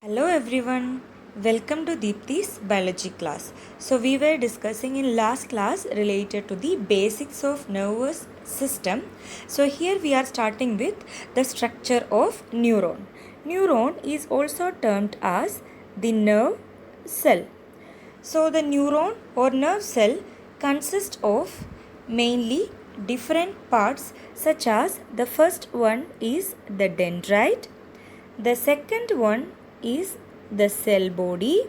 Hello everyone, welcome to Deepti's biology class. So we were discussing in last class related to the basics of nervous system. So here we are starting with the structure of neuron. Neuron is also termed as the nerve cell. So the neuron or nerve cell consists of mainly different parts such as the first one is the dendrite, the second one is the cell body,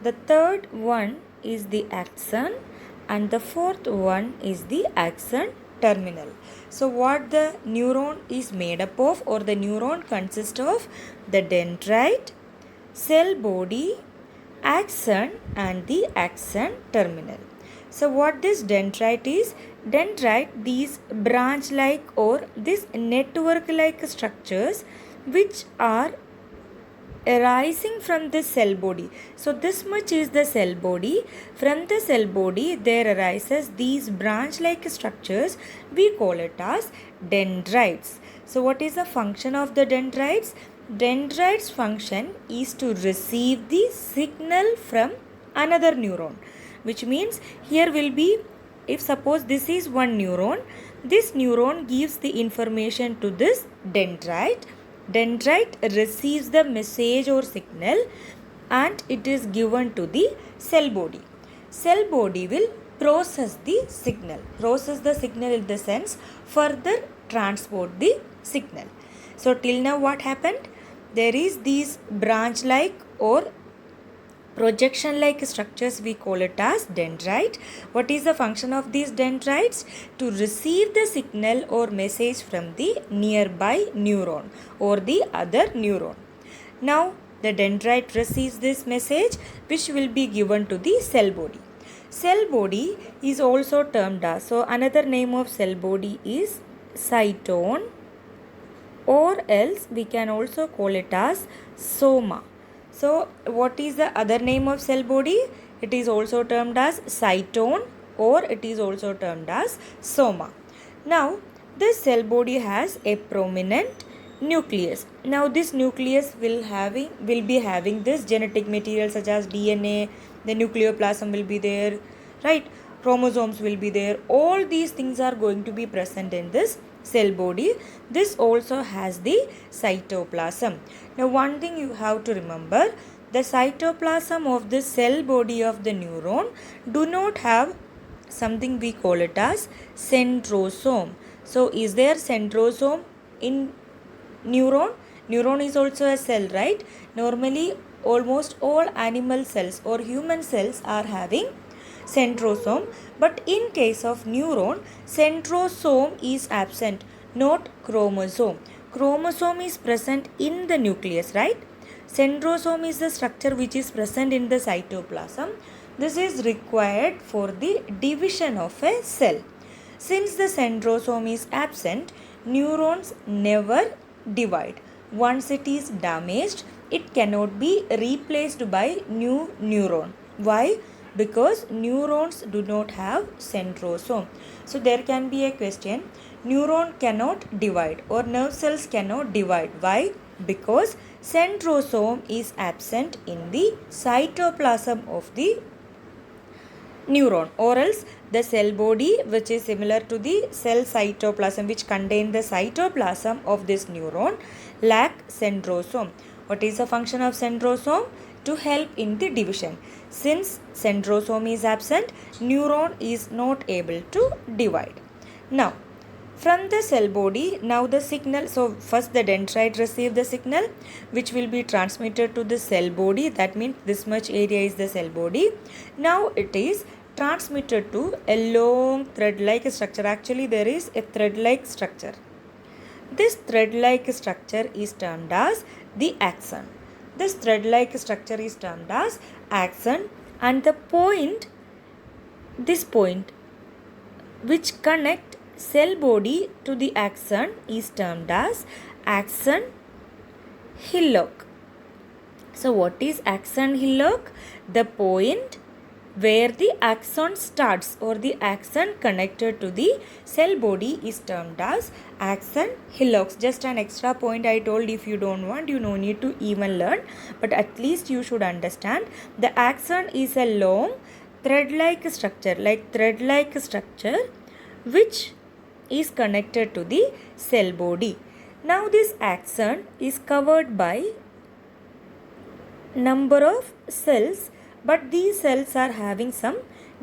the third one is the axon, and the fourth one is the axon terminal. So what the neuron is made up of, or the neuron consists of the dendrite, cell body, axon and the axon terminal. So what this dendrite is? Dendrite, these branch like or this network like structures which are arising from the cell body. So this much is the cell body. From the cell body there arises these branch like structures. We call it as dendrites. So what is the function of the dendrites? Dendrites function is to receive the signal from another neuron, which means here will be, if suppose this is one neuron, this neuron gives the information to this dendrite. Dendrite receives the message or signal and it is given to the cell body. Cell body will process the signal. Process the signal in the sense further transport the signal. So till now what happened? There is these branch like or projection like structures, we call it as dendrite. What is the function of these dendrites? To receive the signal or message from the nearby neuron or the other neuron. Now the dendrite receives this message which will be given to the cell body. Cell body is also termed as, so another name of cell body is cytone, or else we can also call it as soma. So what is the other name of cell body? It is also termed as cytone or it is also termed as soma. Now this cell body has a prominent nucleus. Now this nucleus will be having this genetic material such as DNA, the nucleoplasm will be there, right? Chromosomes will be there. All these things are going to be present in this cell body. This also has the cytoplasm. Now one thing you have to remember, the cytoplasm of the cell body of the neuron do not have something we call it as centrosome. So is there centrosome in neuron? Neuron is also a cell, right? Normally almost all animal cells or human cells are having centrosome, but in case of neuron, centrosome is absent, not chromosome. Chromosome is present in the nucleus, right? Centrosome is the structure which is present in the cytoplasm. This is required for the division of a cell. Since the centrosome is absent, neurons never divide. Once it is damaged, it cannot be replaced by new neuron. Why? Because neurons do not have centrosome. So there can be a question, neuron cannot divide or nerve cells cannot divide. Why? Because centrosome is absent in the cytoplasm of the neuron, or else the cell body which is similar to the cell cytoplasm which contain the cytoplasm of this neuron lack centrosome. What is the function of centrosome? To help in the division. Since centrosome is absent, neuron is not able to divide. Now from the cell body, now the signal, so first the dendrite receive the signal which will be transmitted to the cell body. That means this much area is the cell body. Now it is transmitted to a long thread like structure. Actually there is a thread like structure. This thread like structure is termed as the axon. This thread like structure is termed as axon, and the point, this point which connect cell body to the axon is termed as axon hillock. So what is axon hillock? The point where the axon starts or the axon connected to the cell body is termed as axon hillocks. Just an extra point I told, if you don't want, you no need to even learn, but at least you should understand. The axon is a long thread-like structure, which is connected to the cell body. Now this axon is covered by number of cells, but these cells are having some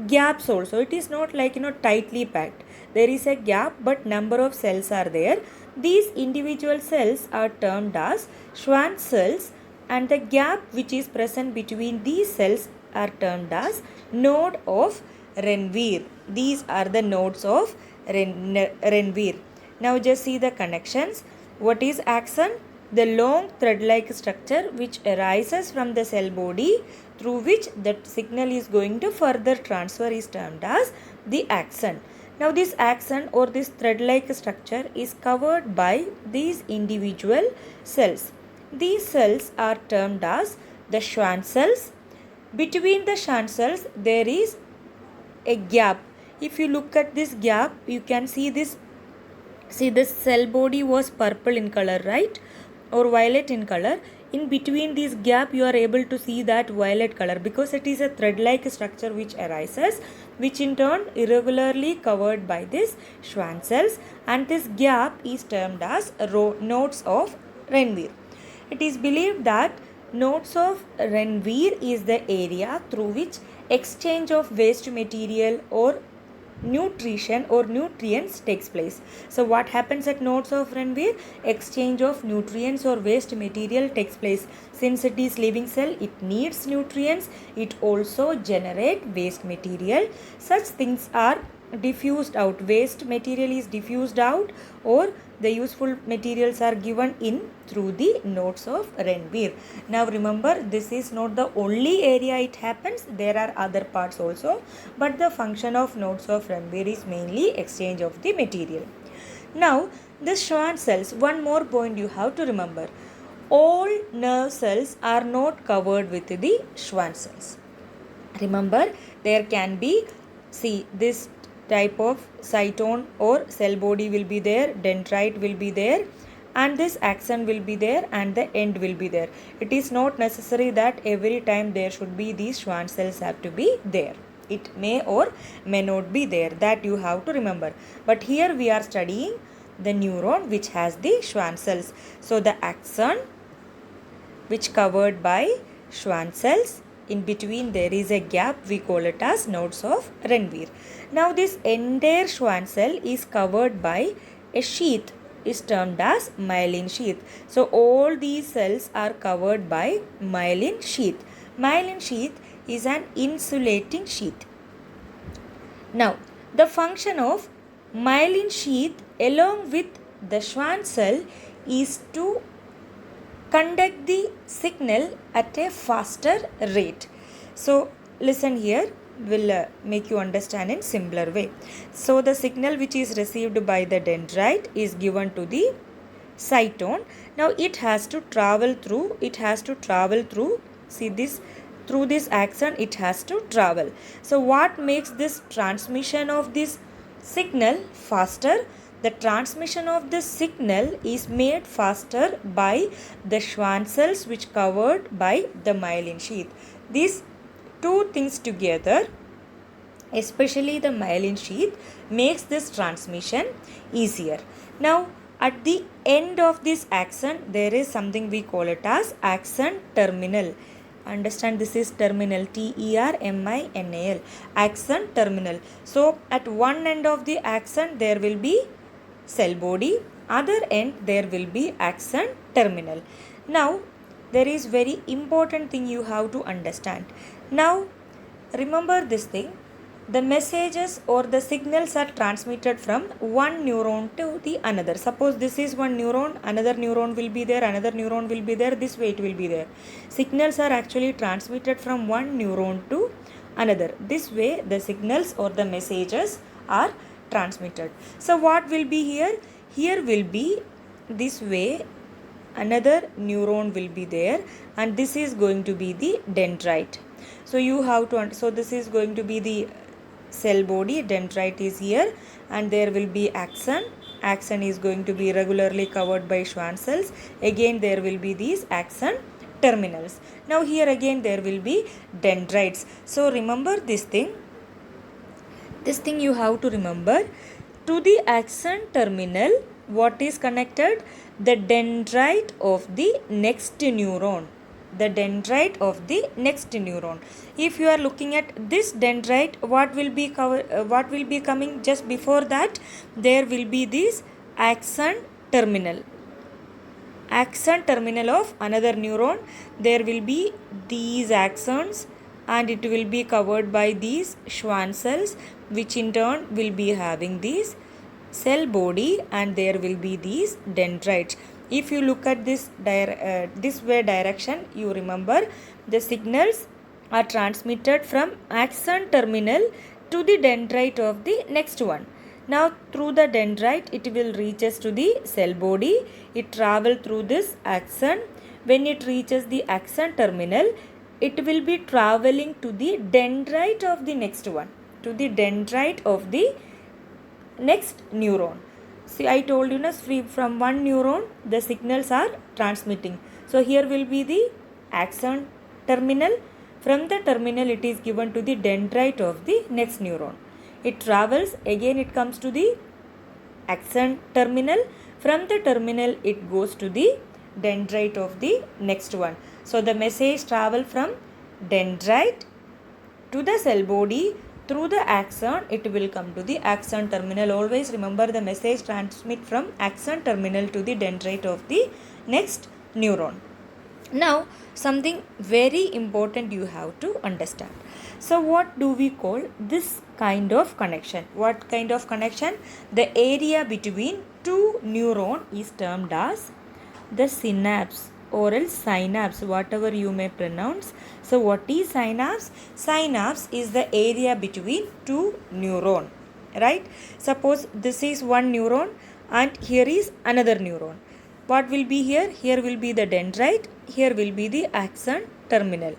gaps also. It is not like tightly packed. There is a gap, but number of cells are there. These individual cells are termed as Schwann cells, and the gap which is present between these cells are termed as node of Renvier. These are the nodes of Renvier. Now just see the connections. What is axon? The long thread-like structure which arises from the cell body through which the signal is going to further transfer is termed as the axon. Now this axon or this thread-like structure is covered by these individual cells. These cells are termed as the Schwann cells. Between the Schwann cells there is a gap. If you look at this gap, you can see this. See, this cell body was purple in color, right? Or violet in color. In between this gap you are able to see that violet color because it is a thread-like structure which arises, which in turn irregularly covered by this Schwann cells, and this gap is termed as nodes of Renvier. It is believed that nodes of Renvier is the area through which exchange of waste material or nutrition or nutrients takes place. So what happens at nodes of Renvier? Exchange of nutrients or waste material takes place. Since it is living cell, it needs nutrients, it also generate waste material. Such things are diffused out. Waste material is diffused out, or the useful materials are given in through the nodes of Renvier. Now remember, this is not the only area it happens. There are other parts also, but the function of nodes of Renvier is mainly exchange of the material. Now the Schwann cells, one more point you have to remember. All nerve cells are not covered with the Schwann cells. Remember, there can be, see, this type of cytone or cell body will be there, dendrite will be there, and this axon will be there, and the end will be there. It is not necessary that every time there should be these Schwann cells have to be there. It may or may not be there. That you have to remember. But here we are studying the neuron which has the Schwann cells. So the axon which covered by Schwann cells, in between there is a gap, we call it as nodes of Renvier. Now this entire Schwann cell is covered by a sheath, is termed as myelin sheath. So all these cells are covered by myelin sheath. Myelin sheath is an insulating sheath. Now the function of myelin sheath along with the Schwann cell is to conduct the signal at a faster rate. So listen here, will make you understand in similar way. So the signal which is received by the dendrite is given to the cytone. Now it has to travel through, see this, through this axon it has to travel. So what makes this transmission of this signal faster? The transmission of the signal is made faster by the Schwann cells which covered by the myelin sheath. These two things together, especially the myelin sheath, makes this transmission easier. Now at the end of this axon there is something we call it as axon terminal. Understand, this is terminal, terminal, axon terminal. So at one end of the axon there will be cell body, other end there will be axon terminal. Now there is very important thing you have to understand. Now remember this thing, the messages or the signals are transmitted from one neuron to the another. Suppose this is one neuron, another neuron will be there, another neuron will be there, this way it will be there. Signals are actually transmitted from one neuron to another. This way the signals or the messages are transmitted. So what will be here? Here will be this way, another neuron will be there, and this is going to be the dendrite. So you have to, so this is going to be the cell body, dendrite is here, and there will be axon. Axon is going to be regularly covered by Schwann cells. Again there will be these axon terminals. Now here again there will be dendrites. So remember this thing you have to remember. To the axon terminal, what is connected? The dendrite of the next neuron. The dendrite of the next neuron. If you are looking at this dendrite, what will be coming just before that? There will be this axon terminal. Axon terminal of another neuron. There will be these axons, and it will be covered by these Schwann cells, which in turn will be having these cell body, and there will be these dendrites. If you look at this way direction, you remember the signals are transmitted from axon terminal to the dendrite of the next one. Now through the dendrite it will reaches to the cell body. It travel through this axon. When it reaches the axon terminal, it will be traveling to the dendrite of the next one, to the dendrite of the next neuron. See, I told you from one neuron the signals are transmitting. So here will be the axon terminal. From the terminal it is given to the dendrite of the next neuron. It travels, again it comes to the axon terminal. From the terminal it goes to the dendrite of the next one. So the message travel from dendrite to the cell body. Through the axon, it will come to the axon terminal. Always remember, the message transmit from axon terminal to the dendrite of the next neuron. Now something very important you have to understand. So what do we call this kind of connection? What kind of connection? The area between two neurons is termed as the synapse or else synapse, whatever you may pronounce. So what is synapse? Synapse is the area between two neurons, right? Suppose this is one neuron and here is another neuron. What will be here? Here will be the dendrite, here will be the axon terminal.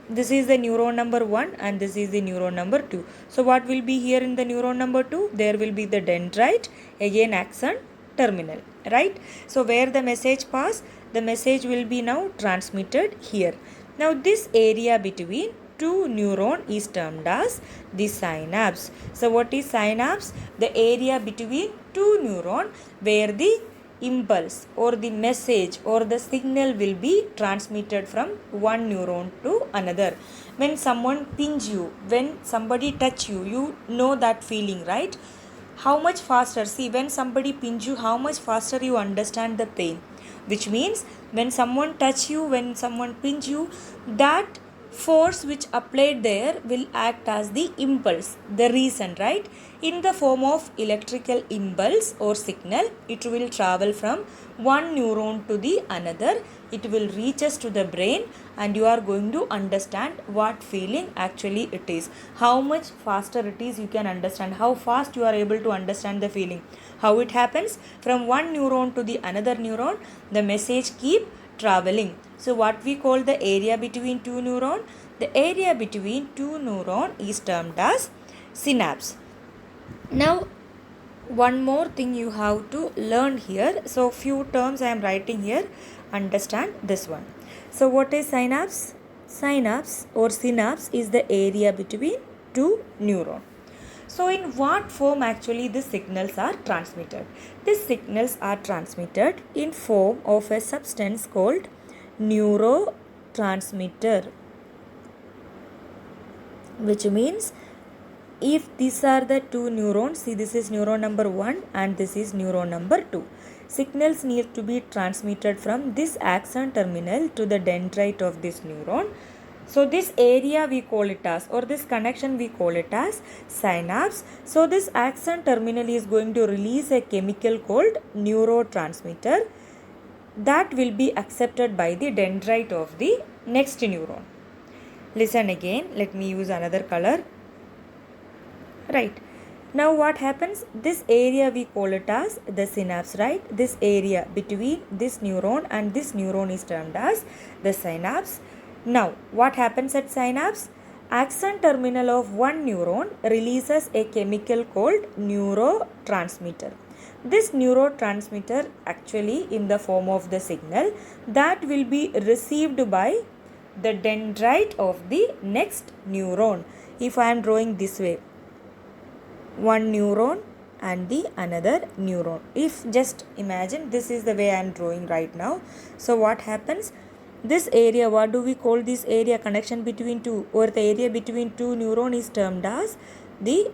This is the neuron number 1 and this is the neuron number 2. So what will be here in the neuron number 2? There will be the dendrite, again axon terminal, right? So where the message pass, the message will be now transmitted here. Now this area between two neuron is termed as the synapse. So what is synapse? The area between two neuron where the impulse or the message or the signal will be transmitted from one neuron to another. When someone pinch you, when somebody touch you, you know that feeling, right? How much faster, see, when somebody pinch you, how much faster you understand the pain. Which means when someone touch you, when someone pinch you, that force which applied there will act as the impulse, the reason, right? In the form of electrical impulse or signal, it will travel from one neuron to the another. It will reach us to the brain and you are going to understand what feeling actually it is. How much faster it is, you can understand how fast you are able to understand the feeling. How it happens? From one neuron to the another neuron, the message keep traveling. So what we call the area between two neuron? The area between two neuron is termed as synapse. Now one more thing you have to learn here. So few terms I am writing here. Understand this one. So what is synapse? Synapse or synapse is the area between two neurons. So in what form actually the signals are transmitted? These signals are transmitted in form of a substance called neurotransmitter, which means if these are the two neurons, see, this is neuron number 1 and this is neuron number 2. Signals need to be transmitted from this axon terminal to the dendrite of this neuron. So this area we call it as, or this connection we call it as synapse. So this axon terminal is going to release a chemical called neurotransmitter that will be accepted by the dendrite of the next neuron. Listen again, let me use another color. Right. Now what happens? This area we call it as the synapse, right? This area between this neuron and this neuron is termed as the synapse. Now, what happens at synapse? Axon terminal of one neuron releases a chemical called neurotransmitter. This neurotransmitter actually in the form of the signal that will be received by the dendrite of the next neuron. If I am drawing this way, one neuron and the another neuron. If just imagine this is the way I am drawing right now. So what happens? This area, what do we call this area? Connection between two, or the area between two neuron is termed as the,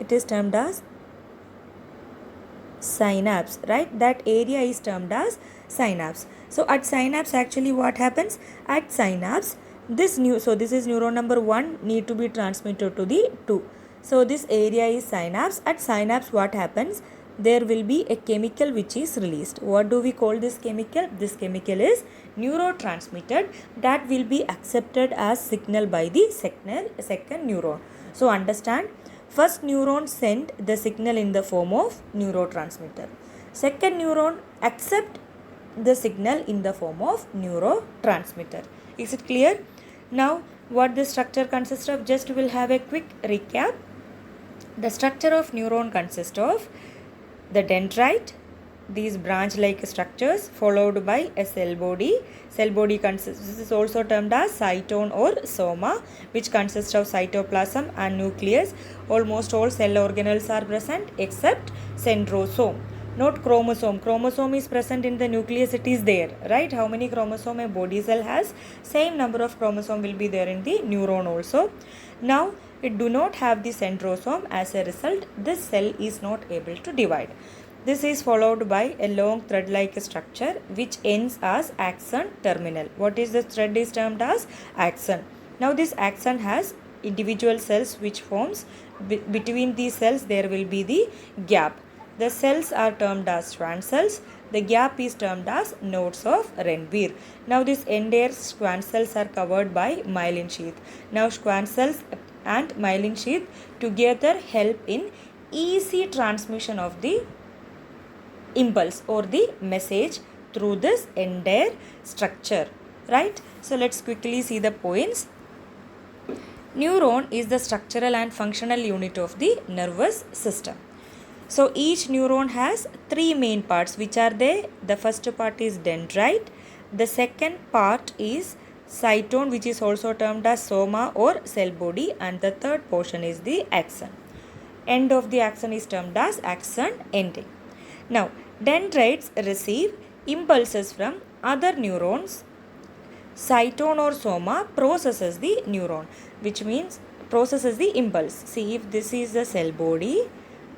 it is termed as synapse, right? That area is termed as synapse. So at synapse actually what happens? At synapse this is neuron number 1 need to be transmitted to the 2. So this area is synapse. At synapse what happens? There will be a chemical which is released. What do we call this chemical? This chemical is neurotransmitter that will be accepted as signal by the second neuron. So understand, first neuron sent the signal in the form of neurotransmitter. Second neuron accept the signal in the form of neurotransmitter. Is it clear? Now what the structure consists of? Just we'll have a quick recap. The structure of neuron consists of the dendrite, these branch-like structures, followed by a cell body. Cell body consists, this is also termed as cytone or soma, which consists of cytoplasm and nucleus. Almost all cell organelles are present except centrosome. Not chromosome. Chromosome is present in the nucleus, it is there, right? How many chromosome a body cell has? Same number of chromosome will be there in the neuron also. Now, it do not have the centrosome. As a result, this cell is not able to divide. This is followed by a long thread-like structure which ends as axon terminal. What is the thread is termed as axon. Now this axon has individual cells which forms. Between these cells there will be the gap. The cells are termed as Schwann cells. The gap is termed as nodes of Renvir. Now these entire Schwann cells are covered by myelin sheath. Now Schwann cells and myelin sheath together help in easy transmission of the impulse or the message through this entire structure, right? So let's quickly see the points. Neuron is the structural and functional unit of the nervous system. So each neuron has three main parts which are there. The first part is dendrite. The second part is cytone, which is also termed as soma or cell body, and the third portion is the axon. End of the axon is termed as axon ending. Now dendrites receive impulses from other neurons. Cytone or soma processes the neuron, which means processes the impulse. See, if this is the cell body,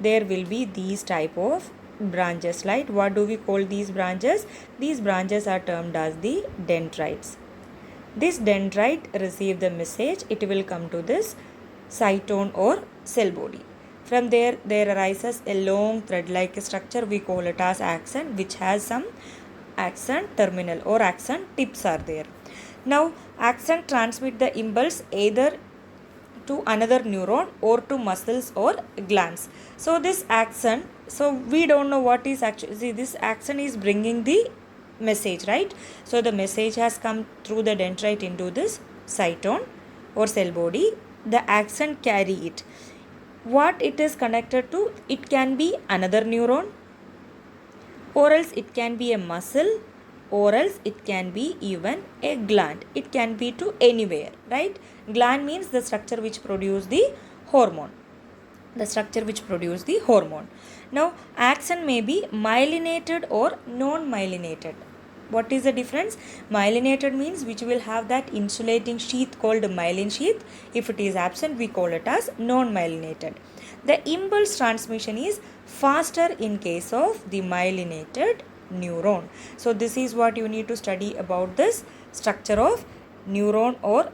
there will be these type of branches, right? What do we call these branches? These branches are termed as the dendrites. This dendrite receive the message, it will come to this cytone or cell body. From there arises a long thread-like structure, we call it as axon, which has some axon terminal or axon tips are there. Now axon transmit the impulse either to another neuron or to muscles or glands. So this axon, so we don't know what is actually, see, this axon is bringing the message, right? So the message has come through the dendrite into this cytone or cell body. The axon carry it. What it is connected to? It can be another neuron, or else it can be a muscle, or else it can be even a gland. It can be to anywhere, right? Gland means the structure which produce the hormone. The structure which produce the hormone. Now axon may be myelinated or non-myelinated. What is the difference? Myelinated means which will have that insulating sheath called myelin sheath. If it is absent, we call it as non-myelinated. The impulse transmission is faster in case of the myelinated neuron. So this is what you need to study about this structure of neuron or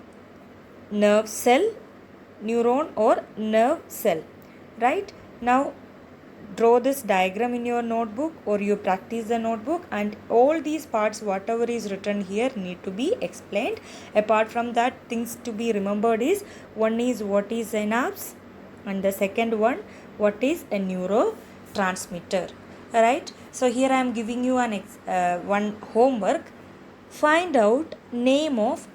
nerve cell. Neuron or nerve cell, right? Now draw this diagram in your notebook or you practice the notebook, and all these parts whatever is written here need to be explained. Apart from that, things to be remembered is, one is what is synapse, and the second one what is a neurotransmitter, right? So here I am giving you an one homework. Find out name of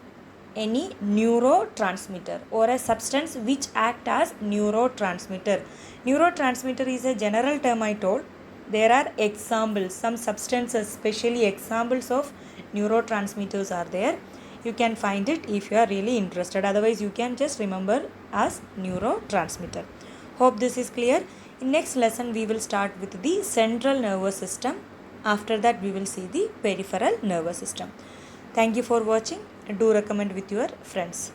any neurotransmitter or a substance which act as neurotransmitter. Neurotransmitter is a general term I told. There are examples, some substances, especially examples of neurotransmitters are there. You can find it if you are really interested. Otherwise, you can just remember as neurotransmitter. Hope this is clear. In next lesson, we will start with the central nervous system. After that, we will see the peripheral nervous system. Thank you for watching. Do recommend with your friends.